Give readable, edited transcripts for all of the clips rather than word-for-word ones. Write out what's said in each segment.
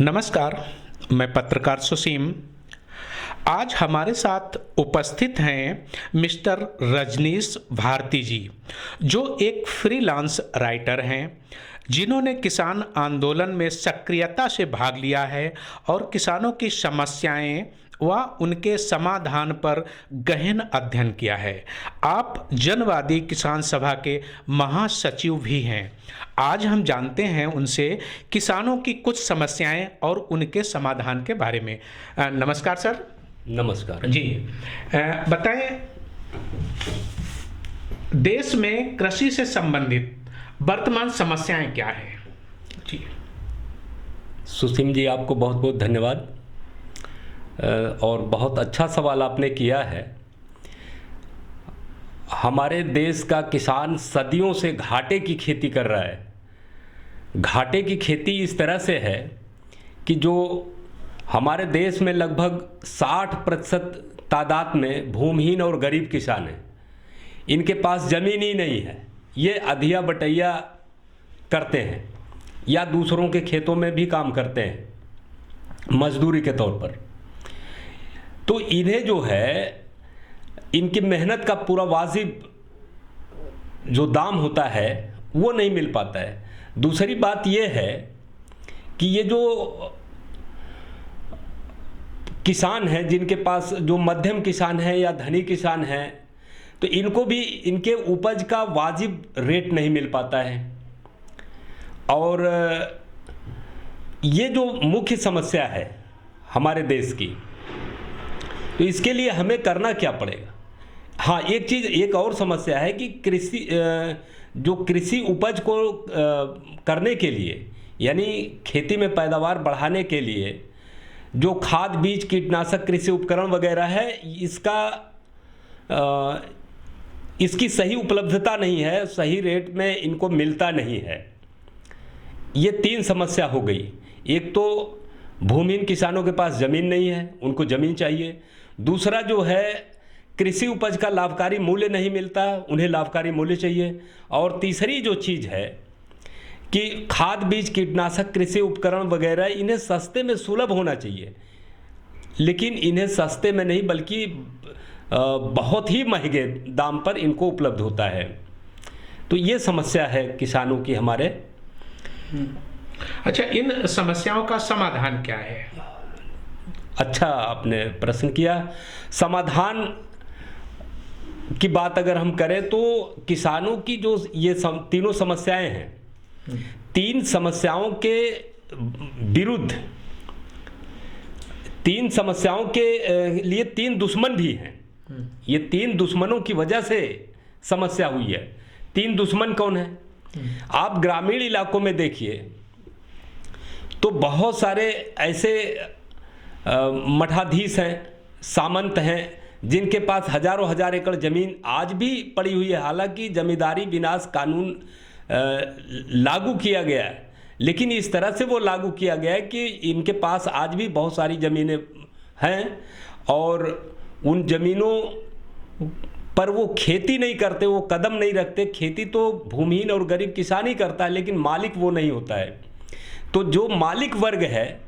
नमस्कार, मैं पत्रकार सुसीम। आज हमारे साथ उपस्थित हैं मिस्टर रजनीश भारती जी, जो एक फ्रीलांस राइटर हैं, जिन्होंने किसान आंदोलन में सक्रियता से भाग लिया है और किसानों की समस्याएं व उनके समाधान पर गहन अध्ययन किया है। आप जनवादी किसान सभा के महासचिव भी हैं। आज हम जानते हैं उनसे किसानों की कुछ समस्याएं और उनके समाधान के बारे में। नमस्कार सर। नमस्कार जी। बताएं, देश में कृषि से संबंधित वर्तमान समस्याएं क्या है? जी। सुसीम जी, आपको बहुत बहुत धन्यवाद और बहुत अच्छा सवाल आपने किया है। हमारे देश का किसान सदियों से घाटे की खेती कर रहा है। घाटे की खेती इस तरह से है कि जो हमारे देश में लगभग 60% तादाद में भूमिहीन और गरीब किसान हैं। इनके पास ज़मीन ही नहीं है। ये अधिया बटैया करते हैं या दूसरों के खेतों में भी काम करते हैं मजदूरी के तौर पर। तो इन्हें जो है इनकी मेहनत का पूरा वाजिब जो दाम होता है वो नहीं मिल पाता है। दूसरी बात ये है कि ये जो किसान हैं, जिनके पास जो मध्यम किसान हैं या धनी किसान हैं, तो इनको भी इनके उपज का वाजिब रेट नहीं मिल पाता है। और ये जो मुख्य समस्या है हमारे देश की, तो इसके लिए हमें करना क्या पड़ेगा? हाँ, एक और समस्या है कि कृषि उपज को करने के लिए, यानी खेती में पैदावार बढ़ाने के लिए जो खाद बीज कीटनाशक कृषि उपकरण वगैरह है, इसकी सही उपलब्धता नहीं है, सही रेट में इनको मिलता नहीं है। ये 3 समस्या हो गई। एक तो भूमिहीन किसानों के पास ज़मीन नहीं है, उनको ज़मीन चाहिए। दूसरा जो है कृषि उपज का लाभकारी मूल्य नहीं मिलता, उन्हें लाभकारी मूल्य चाहिए। और तीसरी जो चीज़ है कि खाद बीज कीटनाशक कृषि उपकरण वगैरह इन्हें सस्ते में सुलभ होना चाहिए, लेकिन इन्हें सस्ते में नहीं बल्कि बहुत ही महंगे दाम पर इनको उपलब्ध होता है। तो ये समस्या है किसानों की हमारे। अच्छा, इन समस्याओं का समाधान क्या है? अच्छा आपने प्रश्न किया। समाधान की बात अगर हम करें तो किसानों की जो ये तीनों समस्याएं हैं, 3 समस्याओं के विरुद्ध, 3 समस्याओं के लिए 3 दुश्मन भी हैं। ये 3 दुश्मनों की वजह से समस्या हुई है। 3 दुश्मन कौन है? आप ग्रामीण इलाकों में देखिए तो बहुत सारे ऐसे मठाधीश हैं, सामंत हैं, जिनके पास हजारों हजार एकड़ ज़मीन आज भी पड़ी हुई है। हालांकि जमींदारी विनाश कानून लागू किया गया है, लेकिन इस तरह से वो लागू किया गया है कि इनके पास आज भी बहुत सारी ज़मीनें हैं और उन ज़मीनों पर वो खेती नहीं करते, वो कदम नहीं रखते। खेती तो भूमिहीन और गरीब किसान ही करता है, लेकिन मालिक वो नहीं होता है। तो जो मालिक वर्ग है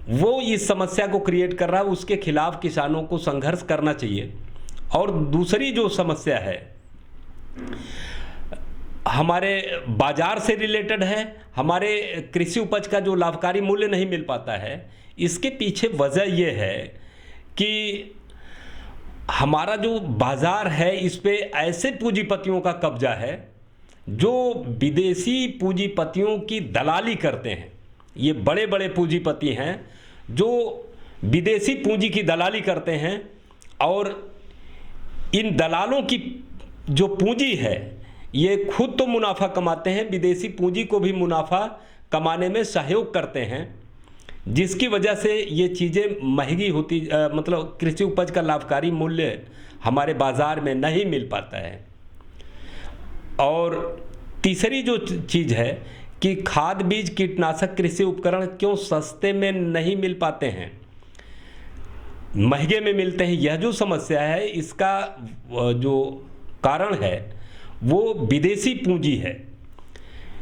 वो इस समस्या को क्रिएट कर रहा है, उसके खिलाफ किसानों को संघर्ष करना चाहिए। और दूसरी जो समस्या है हमारे बाजार से रिलेटेड है, हमारे कृषि उपज का जो लाभकारी मूल्य नहीं मिल पाता है। इसके पीछे वजह यह है कि हमारा जो बाजार है इस पे ऐसे पूंजीपतियों का कब्जा है जो विदेशी पूंजीपतियों की दलाली करते हैं। ये बड़े बड़े पूंजीपति हैं जो विदेशी पूंजी की दलाली करते हैं, और इन दलालों की जो पूंजी है ये खुद तो मुनाफा कमाते हैं, विदेशी पूंजी को भी मुनाफा कमाने में सहयोग करते हैं, जिसकी वजह से ये चीज़ें महंगी होती, मतलब कृषि उपज का लाभकारी मूल्य हमारे बाज़ार में नहीं मिल पाता है। और तीसरी जो चीज़ है कि खाद बीज कीटनाशक कृषि उपकरण क्यों सस्ते में नहीं मिल पाते हैं, महंगे में मिलते हैं। यह जो समस्या है इसका जो कारण है वो विदेशी पूंजी है।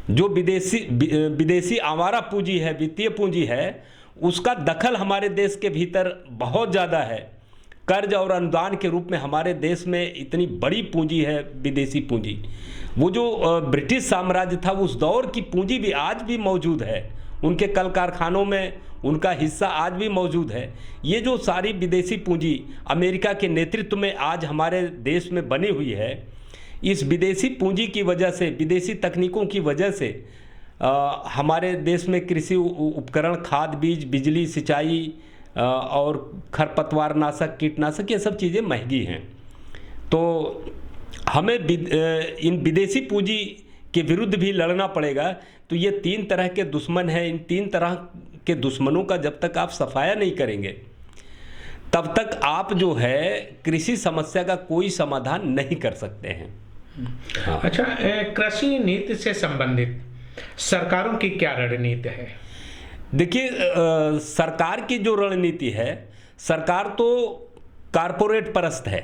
जो विदेशी आवारा पूंजी है, वित्तीय पूंजी है, उसका दखल हमारे देश के भीतर बहुत ज़्यादा है। कर्ज और अनुदान के रूप में हमारे देश में इतनी बड़ी पूंजी है विदेशी पूंजी। वो जो ब्रिटिश साम्राज्य था उस दौर की पूंजी भी आज भी मौजूद है, उनके कल कारखानों में उनका हिस्सा आज भी मौजूद है। ये जो सारी विदेशी पूंजी अमेरिका के नेतृत्व में आज हमारे देश में बनी हुई है, इस विदेशी पूंजी की वजह से, विदेशी तकनीकों की वजह से हमारे देश में कृषि उपकरण, खाद बीज, बिजली, सिंचाई और खरपतवार नाशक, कीटनाशक, ये सब चीज़ें महंगी हैं। तो हमें इन विदेशी पूंजी के विरुद्ध भी लड़ना पड़ेगा। तो ये 3 तरह के दुश्मन हैं। इन 3 तरह के दुश्मनों का जब तक आप सफाया नहीं करेंगे तब तक आप जो है कृषि समस्या का कोई समाधान नहीं कर सकते हैं। हाँ। अच्छा, कृषि नीति से संबंधित सरकारों की क्या रणनीति है? देखिए, सरकार की जो रणनीति है, सरकार तो कारपोरेट परस्त है।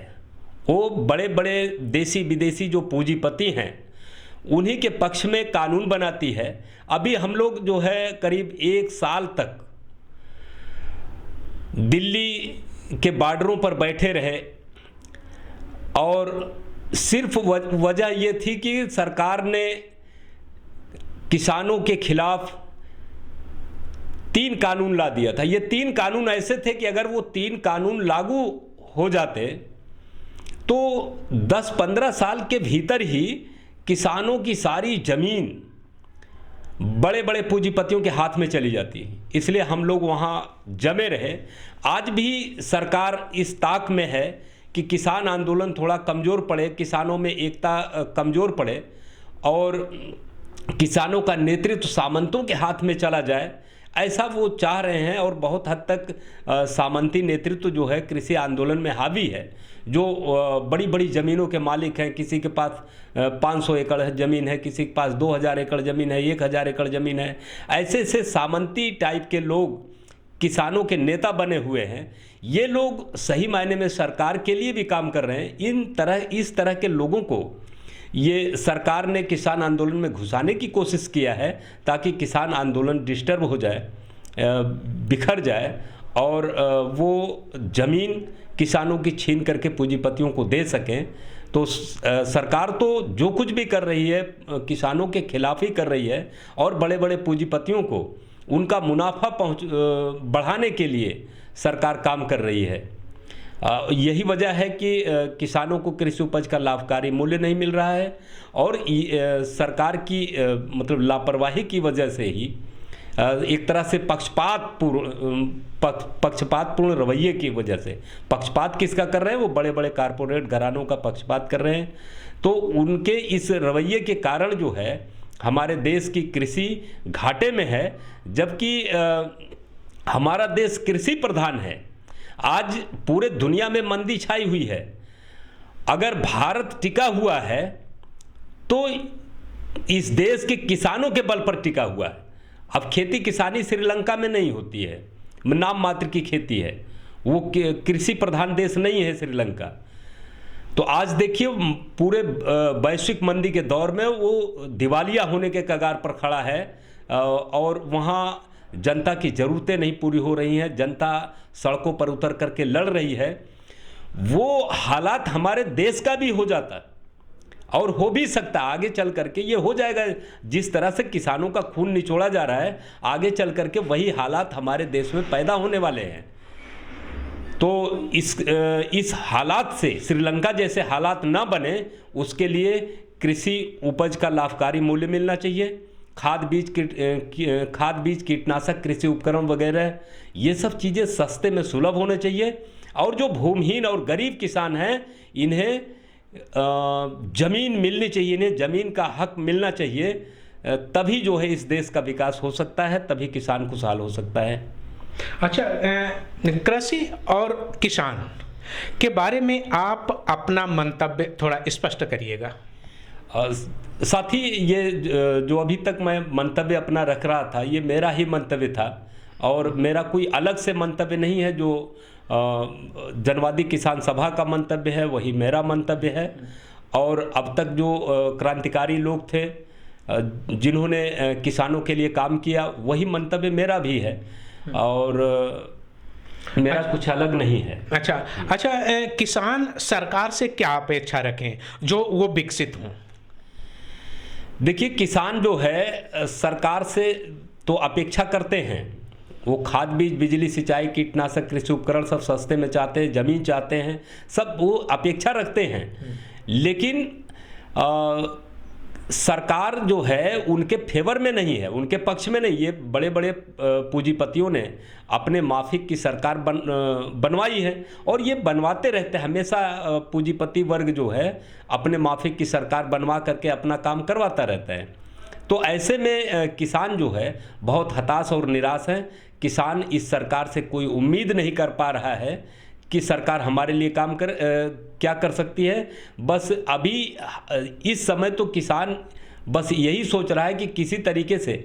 वो बड़े बड़े देशी विदेशी जो पूंजीपति हैं उन्हीं के पक्ष में कानून बनाती है। अभी हम लोग जो है करीब 1 साल तक दिल्ली के बॉर्डरों पर बैठे रहे और सिर्फ वजह ये थी कि सरकार ने किसानों के खिलाफ 3 कानून ला दिया था। ये 3 कानून ऐसे थे कि अगर वो 3 कानून लागू हो जाते तो 10-15 साल के भीतर ही किसानों की सारी जमीन बड़े बड़े पूंजीपतियों के हाथ में चली जाती। इसलिए हम लोग वहाँ जमे रहे। आज भी सरकार इस ताक में है कि किसान आंदोलन थोड़ा कमज़ोर पड़े, किसानों में एकता कमज़ोर पड़े और किसानों का नेतृत्व सामंतों के हाथ में चला जाए, ऐसा वो चाह रहे हैं। और बहुत हद तक सामंती नेतृत्व जो है कृषि आंदोलन में हावी है, जो बड़ी बड़ी ज़मीनों के मालिक हैं। किसी के पास 500 एकड़ ज़मीन है, किसी के पास 2000 एकड़ ज़मीन है, 1000 एकड़ ज़मीन है। ऐसे ऐसे सामंती टाइप के लोग किसानों के नेता बने हुए हैं। ये लोग सही मायने में सरकार के लिए भी काम कर रहे हैं। इस तरह के लोगों को ये सरकार ने किसान आंदोलन में घुसाने की कोशिश किया है ताकि किसान आंदोलन डिस्टर्ब हो जाए, बिखर जाए और वो ज़मीन किसानों की छीन करके पूंजीपतियों को दे सकें। तो सरकार तो जो कुछ भी कर रही है किसानों के खिलाफ ही कर रही है और बड़े बड़े पूंजीपतियों को उनका मुनाफा बढ़ाने के लिए सरकार काम कर रही है। यही वजह है कि किसानों को कृषि उपज का लाभकारी मूल्य नहीं मिल रहा है और सरकार की मतलब लापरवाही की वजह से ही एक तरह से पक्षपातपूर्ण रवैये की वजह से। पक्षपात किसका कर रहे हैं? वो बड़े बड़े कारपोरेट घरानों का पक्षपात कर रहे हैं। तो उनके इस रवैये के कारण जो है हमारे देश की कृषि घाटे में है, जबकि हमारा देश कृषि प्रधान है। आज पूरे दुनिया में मंदी छाई हुई है। अगर भारत टिका हुआ है तो इस देश के किसानों के बल पर टिका हुआ है। अब खेती किसानी श्रीलंका में नहीं होती है, नाम मात्र की खेती है। वो कृषि प्रधान देश नहीं है श्रीलंका। तो आज देखिए पूरे वैश्विक मंदी के दौर में वो दिवालिया होने के कगार पर खड़ा है और वहाँ जनता की ज़रूरतें नहीं पूरी हो रही हैं, जनता सड़कों पर उतर करके लड़ रही है। वो हालात हमारे देश का भी हो जाता है और हो भी सकता है आगे चल करके ये हो जाएगा। जिस तरह से किसानों का खून निचोड़ा जा रहा है आगे चल करके वही हालात हमारे देश में पैदा होने वाले हैं। तो इस हालात से श्रीलंका जैसे हालात ना बने उसके लिए कृषि उपज का लाभकारी मूल्य मिलना चाहिए। खाद बीज कीटनाशक कृषि उपकरण वगैरह ये सब चीज़ें सस्ते में सुलभ होने चाहिए। और जो भूमिहीन और गरीब किसान हैं इन्हें ज़मीन मिलनी चाहिए, इन्हें ज़मीन का हक मिलना चाहिए। तभी जो है इस देश का विकास हो सकता है, तभी किसान खुशहाल हो सकता है। अच्छा, कृषि और किसान के बारे में आप अपना मंतव्य थोड़ा स्पष्ट करिएगा। साथ ही ये जो अभी तक मैं मंतव्य अपना रख रहा था ये मेरा ही मंतव्य था और मेरा कोई अलग से मंतव्य नहीं है। जो जनवादी किसान सभा का मंतव्य है वही मेरा मंतव्य है। और अब तक जो क्रांतिकारी लोग थे जिन्होंने किसानों के लिए काम किया, वही मंतव्य मेरा भी है और मेरा कुछ अलग नहीं है। अच्छा, किसान सरकार से क्या अपेक्षा रखें जो वो विकसित हों? देखिए, किसान जो है सरकार से तो अपेक्षा करते हैं, वो खाद बीज, बिजली, सिंचाई, कीटनाशक, कृषि उपकरण सब सस्ते में चाहते हैं, जमीन चाहते हैं, सब वो अपेक्षा रखते हैं। लेकिन सरकार जो है उनके फेवर में नहीं है, उनके पक्ष में नहीं। ये बड़े बड़े पूंजीपतियों ने अपने माफिक की सरकार बनवाई है और ये बनवाते रहते हैं हमेशा। पूंजीपति वर्ग जो है अपने माफिक की सरकार बनवा करके अपना काम करवाता रहता है। तो ऐसे में किसान जो है बहुत हताश और निराश है। किसान इस सरकार से कोई उम्मीद नहीं कर पा रहा है कि सरकार हमारे लिए काम क्या कर सकती है। बस अभी इस समय तो किसान बस यही सोच रहा है कि किसी तरीके से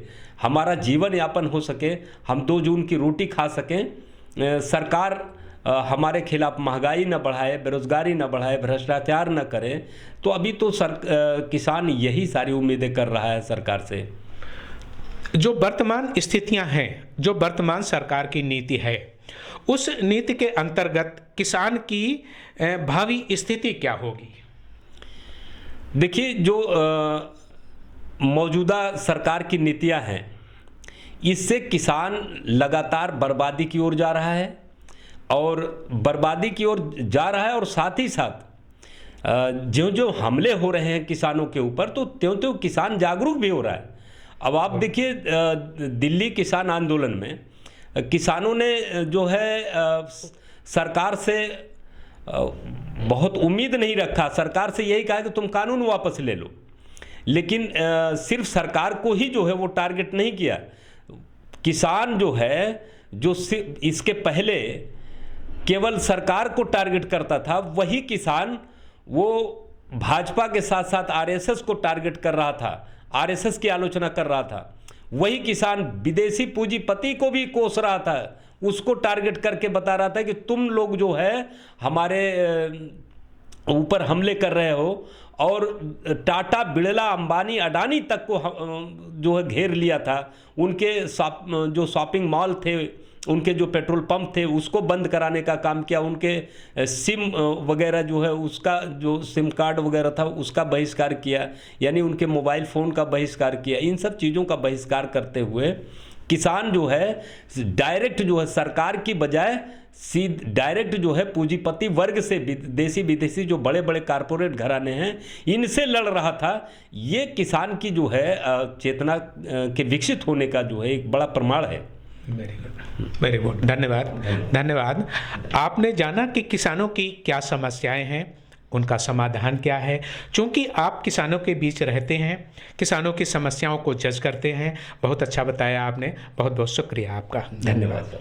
हमारा जीवन यापन हो सके, हम 2 जून की रोटी खा सकें, सरकार हमारे खिलाफ महंगाई न बढ़ाए, बेरोजगारी न बढ़ाए, भ्रष्टाचार न करे। तो अभी तो किसान यही सारी उम्मीदें कर रहा है सरकार से। जो वर्तमान स्थितियां हैं, जो वर्तमान सरकार की नीति है, उस नीति के अंतर्गत किसान की भावी स्थिति क्या होगी? देखिए, जो मौजूदा सरकार की नीतियां हैं, इससे किसान लगातार बर्बादी की ओर जा रहा है और बर्बादी की ओर जा रहा है और साथ ही साथ जो जो हमले हो रहे हैं किसानों के ऊपर, तो त्यों-त्यों किसान जागरूक भी हो रहा है। अब आप देखिए, दिल्ली किसान आंदोलन में किसानों ने जो है सरकार से बहुत उम्मीद नहीं रखा, सरकार से यही कहा कि तुम कानून वापस ले लो। लेकिन सिर्फ सरकार को ही जो है वो टारगेट नहीं किया। किसान जो है, जो इसके पहले केवल सरकार को टारगेट करता था, वही किसान वो भाजपा के साथ साथ आरएसएस को टारगेट कर रहा था, आरएसएस की आलोचना कर रहा था। वही किसान विदेशी पूंजीपति को भी कोस रहा था, उसको टारगेट करके बता रहा था कि तुम लोग जो है हमारे ऊपर हमले कर रहे हो। और टाटा, बिड़ला, अंबानी, अडानी तक को जो है घेर लिया था। उनके जो शॉपिंग मॉल थे, उनके जो पेट्रोल पंप थे, उसको बंद कराने का काम किया। उनके सिम वगैरह जो है उसका, जो सिम कार्ड वगैरह था उसका बहिष्कार किया, यानी उनके मोबाइल फ़ोन का बहिष्कार किया। इन सब चीज़ों का बहिष्कार करते हुए किसान जो है डायरेक्ट जो है सरकार की बजाय डायरेक्ट जो है पूंजीपति वर्ग से, देसी विदेशी जो बड़े बड़े कारपोरेट घराने हैं, इनसे लड़ रहा था। ये किसान की जो है चेतना के विकसित होने का जो है एक बड़ा प्रमाण है। वेरी गुड, धन्यवाद। आपने जाना कि किसानों की क्या समस्याएं हैं, उनका समाधान क्या है। चूँकि आप किसानों के बीच रहते हैं, किसानों की समस्याओं को जज करते हैं, बहुत अच्छा बताया आपने। बहुत बहुत शुक्रिया आपका, धन्यवाद।